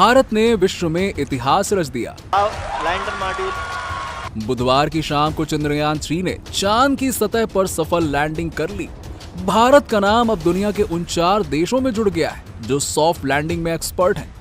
भारत ने विश्व में इतिहास रच दिया। Lander module. बुधवार की शाम को चंद्रयान 3 ने चांद की सतह पर सफल लैंडिंग कर ली। भारत का नाम अब दुनिया के उन 4 देशों में जुड़ गया है जो सॉफ्ट लैंडिंग में एक्सपर्ट हैं।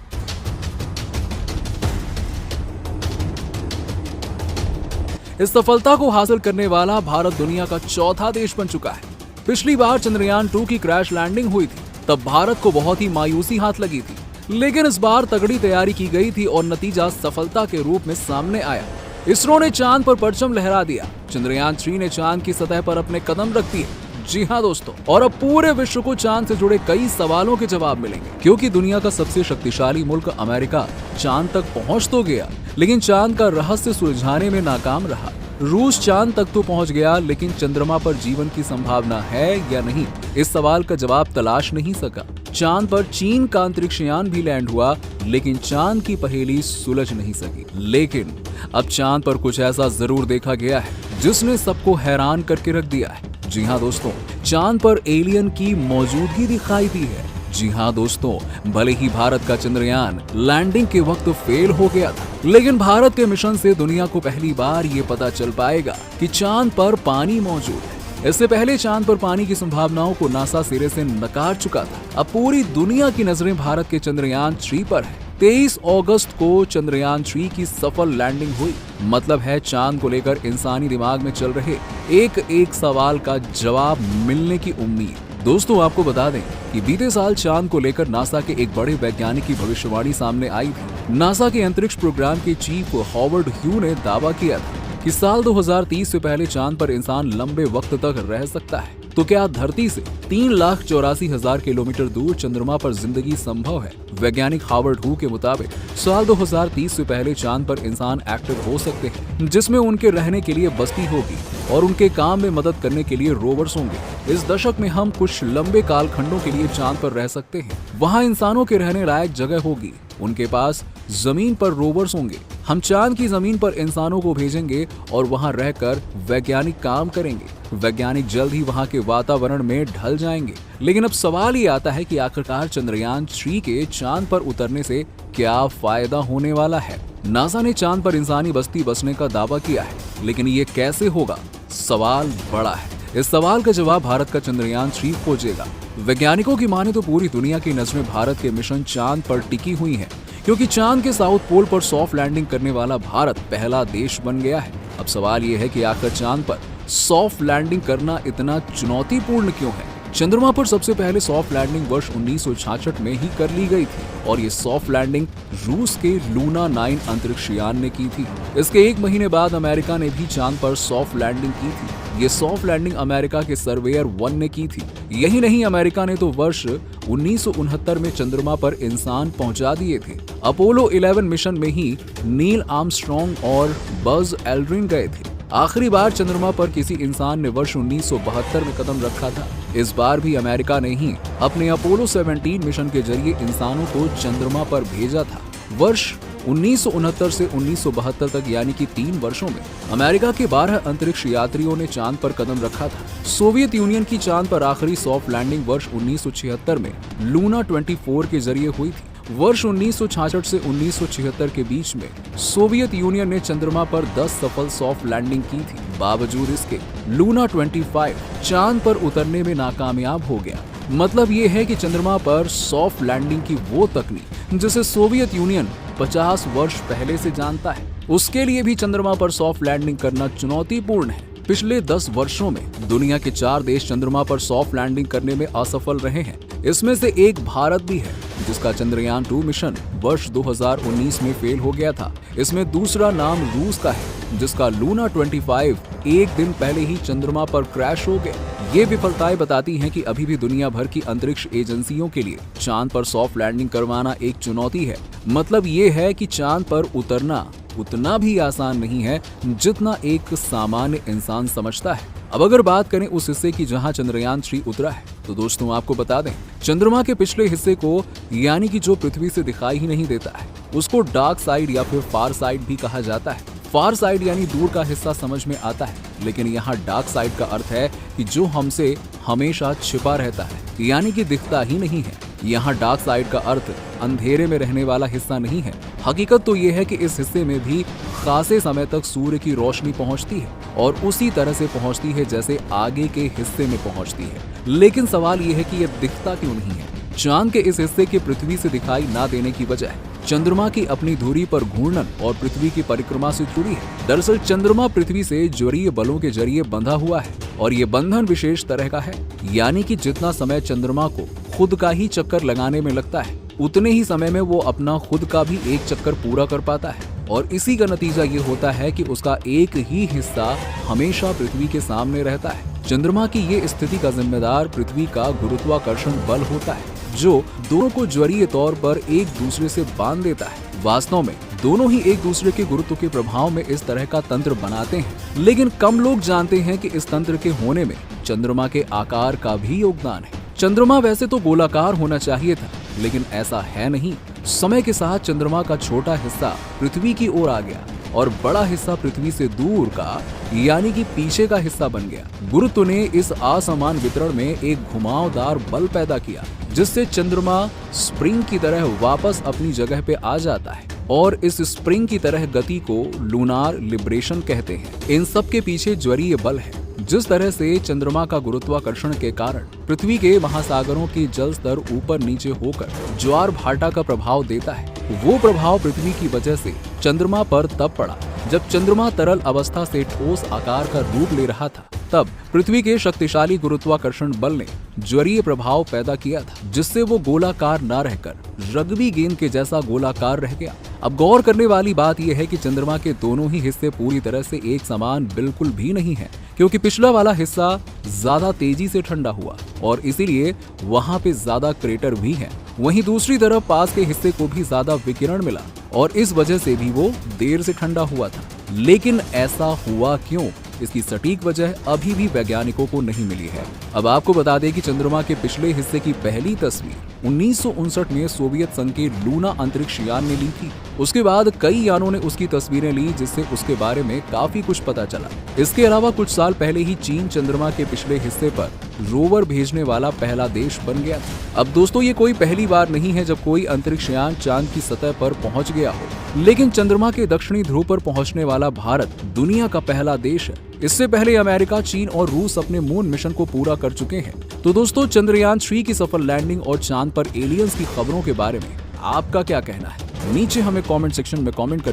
इस सफलता को हासिल करने वाला भारत दुनिया का चौथा देश बन चुका है। पिछली बार चंद्रयान 2 की क्रैश लैंडिंग हुई थी, तब भारत को बहुत ही मायूसी हाथ लगी थी, लेकिन इस बार तगड़ी तैयारी की गई थी और नतीजा सफलता के रूप में सामने आया। इसरो ने चांद पर परचम लहरा दिया। चंद्रयान 3 ने चांद की सतह पर अपने कदम रख दिए। जी हाँ दोस्तों, और अब पूरे विश्व को चांद से जुड़े कई सवालों के जवाब मिलेंगे, क्योंकि दुनिया का सबसे शक्तिशाली मुल्क अमेरिका चांद तक पहुंच तो गया, लेकिन चांद का रहस्य सुलझाने में नाकाम रहा। रूस चांद तक तो पहुंच गया, लेकिन चंद्रमा पर जीवन की संभावना है या नहीं, इस सवाल का जवाब तलाश नहीं सका। चांद पर चीन का अंतरिक्ष यान भी लैंड हुआ, लेकिन चांद की पहेली सुलझ नहीं सकी। लेकिन अब चांद पर कुछ ऐसा जरूर देखा गया है जिसने सबको हैरान करके रख दिया है। जी हाँ दोस्तों, चांद पर एलियन की मौजूदगी दिखाई दी है। जी हाँ दोस्तों, भले ही भारत का चंद्रयान लैंडिंग के वक्त फेल हो गया था, लेकिन भारत के मिशन से दुनिया को पहली बार ये पता चल पाएगा कि चांद पर पानी मौजूद है। इससे पहले चांद पर पानी की संभावनाओं को नासा सिरे से नकार चुका था। अब पूरी दुनिया की नजरें भारत के चंद्रयान 3 पर है। 23 अगस्त को चंद्रयान 3 की सफल लैंडिंग हुई। मतलब है चांद को लेकर इंसानी दिमाग में चल रहे एक एक सवाल का जवाब मिलने की उम्मीद। दोस्तों, आपको बता दें कि बीते साल चांद को लेकर नासा के एक बड़े वैज्ञानिक की भविष्यवाणी सामने आई थी। नासा के अंतरिक्ष प्रोग्राम के चीफ हॉवर्ड ह्यू ने दावा किया था कि साल 2030 से पहले चांद पर इंसान लंबे वक्त तक रह सकता है। तो क्या धरती से 3,84,000 किलोमीटर दूर चंद्रमा पर जिंदगी संभव है? वैज्ञानिक हॉवर्ड ह्यू के मुताबिक साल 2030 से पहले चांद पर इंसान एक्टिव हो सकते हैं, जिसमें उनके रहने के लिए बस्ती होगी और उनके काम में मदद करने के लिए रोवर्स होंगे। इस दशक में हम कुछ लंबे कालखंडों के लिए चांद पर रह सकते हैं। वहाँ इंसानों के रहने लायक जगह होगी, उनके पास जमीन पर रोवर्स होंगे। हम चांद की जमीन पर इंसानों को भेजेंगे और वहां रहकर वैज्ञानिक काम करेंगे। वैज्ञानिक जल्द ही वहां के वातावरण में ढल जाएंगे। लेकिन अब सवाल ये आता है कि आखिरकार चंद्रयान 3 के चांद पर उतरने से क्या फायदा होने वाला है? नासा ने चांद पर इंसानी बस्ती बसने का दावा किया है, लेकिन ये कैसे होगा? सवाल बड़ा है। इस सवाल का जवाब भारत का चंद्रयान 3 खोजेगा। वैज्ञानिकों की माने तो पूरी दुनिया की नजरें भारत के मिशन चांद पर टिकी हुई हैं, क्योंकि चांद के साउथ पोल पर सॉफ्ट लैंडिंग करने वाला भारत पहला देश बन गया है। अब सवाल ये है कि आखिर चांद पर सॉफ्ट लैंडिंग करना इतना चुनौतीपूर्ण क्यों है? चंद्रमा पर सबसे पहले सॉफ्ट लैंडिंग वर्ष 1966 में ही कर ली गई थी और ये सॉफ्ट लैंडिंग रूस के लूना 9 अंतरिक्ष यान ने की थी। इसके 1 महीने बाद अमेरिका ने भी चांद पर सॉफ्ट लैंडिंग की थी। ये सॉफ्ट लैंडिंग अमेरिका के सर्वेयर 1 ने की थी। यही नहीं, अमेरिका ने तो वर्ष 1969 में चंद्रमा पर इंसान पहुंचा दिए थे। अपोलो 11 मिशन में ही नील आर्मस्ट्रॉन्ग और बज एल्ड्रिन गए थे। आखिरी बार चंद्रमा पर किसी इंसान ने वर्ष 1972 में कदम रखा था। इस बार भी अमेरिका ने ही अपने अपोलो 17 मिशन के जरिए इंसानों को चंद्रमा पर भेजा था। वर्ष 1969 से 1972 तक यानी कि 3 वर्षों में अमेरिका के 12 अंतरिक्ष यात्रियों ने चांद पर कदम रखा था। सोवियत यूनियन की चांद पर आखिरी सॉफ्ट लैंडिंग वर्ष 1976 में लूना 24 के जरिए हुई थी। वर्ष 1966 से 1976 के बीच में सोवियत यूनियन ने चंद्रमा पर 10 सफल सॉफ्ट लैंडिंग की थी। बावजूद इसके लूना 25 चांद पर उतरने में नाकामयाब हो गया। मतलब ये है कि चंद्रमा पर सॉफ्ट लैंडिंग की वो तकनीक जिसे सोवियत यूनियन 50 वर्ष पहले से जानता है, उसके लिए भी चंद्रमा पर सॉफ्ट लैंडिंग करना चुनौतीपूर्ण है। पिछले 10 वर्षों में दुनिया के 4 देश चंद्रमा पर सॉफ्ट लैंडिंग करने में असफल रहे हैं। इसमें से एक भारत भी है, जिसका चंद्रयान 2 मिशन वर्ष 2019 में फेल हो गया था। इसमें दूसरा नाम रूस का है, जिसका लूना 25 एक दिन पहले ही चंद्रमा पर क्रैश हो गया। ये विफलताएं बताती हैं कि अभी भी दुनिया भर की अंतरिक्ष एजेंसियों के लिए चांद पर सॉफ्ट लैंडिंग करवाना एक चुनौती है। मतलब ये है कि चांद पर उतरना उतना भी आसान नहीं है जितना एक सामान्य इंसान समझता है। अब अगर बात करें उस हिस्से की जहां चंद्रयान 3 उतरा है, तो दोस्तों आपको बता दें, चंद्रमा के पिछले हिस्से को यानी कि जो पृथ्वी से दिखाई ही नहीं देता है, उसको डार्क साइड या फिर फार साइड भी कहा जाता है। फार साइड यानी दूर का हिस्सा समझ में आता है, लेकिन यहाँ डार्क साइड का अर्थ है कि जो हमसे हमेशा छिपा रहता है, यानी कि दिखता ही नहीं है। यहाँ डार्क साइड का अर्थ अंधेरे में रहने वाला हिस्सा नहीं है। हकीकत तो ये है कि इस हिस्से में भी खासे समय तक सूर्य की रोशनी पहुंचती है और उसी तरह से पहुंचती है जैसे आगे के हिस्से में पहुंचती है। लेकिन सवाल ये है कि यह दिखता क्यों नहीं है। चांद के इस हिस्से के पृथ्वी से दिखाई ना देने की वजह चंद्रमा की अपनी धुरी पर घूर्णन और पृथ्वी की परिक्रमा से जुड़ी है। दरअसल चंद्रमा पृथ्वी से ज्वरीय बलों के जरिए बंधा हुआ है और ये बंधन विशेष तरह का है, यानी कि जितना समय चंद्रमा को खुद का ही चक्कर लगाने में लगता है उतने ही समय में वो अपना खुद का भी एक चक्कर पूरा कर पाता है और इसी का नतीजा ये होता है कि उसका एक ही हिस्सा हमेशा पृथ्वी के सामने रहता है। चंद्रमा की ये स्थिति का जिम्मेदार पृथ्वी का गुरुत्वाकर्षण बल होता है जो दोनों को ज्वरीय तौर पर एक दूसरे से बांध देता है। वास्तव में दोनों ही एक दूसरे के गुरुत्व के प्रभाव में इस तरह का तंत्र बनाते हैं, लेकिन कम लोग जानते हैं कि इस तंत्र के होने में चंद्रमा के आकार का भी योगदान है। चंद्रमा वैसे तो गोलाकार होना चाहिए था, लेकिन ऐसा है नहीं। समय के साथ चंद्रमा का छोटा हिस्सा पृथ्वी की ओर आ गया और बड़ा हिस्सा पृथ्वी से दूर का यानी कि पीछे का हिस्सा बन गया। गुरुत्व ने इस असमान वितरण में एक घुमावदार बल पैदा किया जिससे चंद्रमा स्प्रिंग की तरह वापस अपनी जगह पे आ जाता है और इस स्प्रिंग की तरह गति को लूनार लिबरेशन कहते हैं। इन सब के पीछे ज्वरीय बल है। जिस तरह से चंद्रमा का गुरुत्वाकर्षण के कारण पृथ्वी के महासागरों की जल स्तर ऊपर नीचे होकर ज्वार भाटा का प्रभाव देता है, वो प्रभाव पृथ्वी की वजह से चंद्रमा पर तब पड़ा जब चंद्रमा तरल अवस्था से ठोस आकार का रूप ले रहा था। तब पृथ्वी के शक्तिशाली गुरुत्वाकर्षण बल ने ज्वरीय प्रभाव पैदा किया था जिससे वो गोलाकार न रहकर रग्बी गेंद के जैसा गोलाकार रह गया। अब गौर करने वाली बात यह है कि चंद्रमा के दोनों ही हिस्से पूरी तरह से एक समान बिल्कुल भी नहीं है, क्योंकि पिछला वाला हिस्सा ज्यादा तेजी से ठंडा हुआ और इसीलिए वहां पे ज्यादा क्रेटर भी है। वहीं दूसरी तरफ पास के हिस्से को भी ज्यादा विकिरण मिला और इस वजह से भी वो देर से ठंडा हुआ था। लेकिन ऐसा हुआ क्यों, इसकी सटीक वजह अभी भी वैज्ञानिकों को नहीं मिली है। अब आपको बता दें कि चंद्रमा के पिछले हिस्से की पहली तस्वीर 1959 में सोवियत संघ के लूना अंतरिक्ष यान ने ली थी। उसके बाद कई यानों ने उसकी तस्वीरें ली जिससे उसके बारे में काफी कुछ पता चला। इसके अलावा कुछ साल पहले ही चीन चंद्रमा के पिछले हिस्से पर रोवर भेजने वाला पहला देश बन गया था। अब दोस्तों ये कोई पहली बार नहीं है जब कोई अंतरिक्ष यान चांद की सतह पर पहुंच गया हो, लेकिन चंद्रमा के दक्षिणी ध्रुव पर पहुंचने वाला भारत दुनिया का पहला देश है। इससे पहले अमेरिका, चीन और रूस अपने मून मिशन को पूरा कर चुके हैं। तो दोस्तों चंद्रयान 3 की सफल लैंडिंग और चांद पर एलियंस की खबरों के बारे में आपका क्या कहना है? नीचे हमें कमेंट सेक्शन में कमेंट करके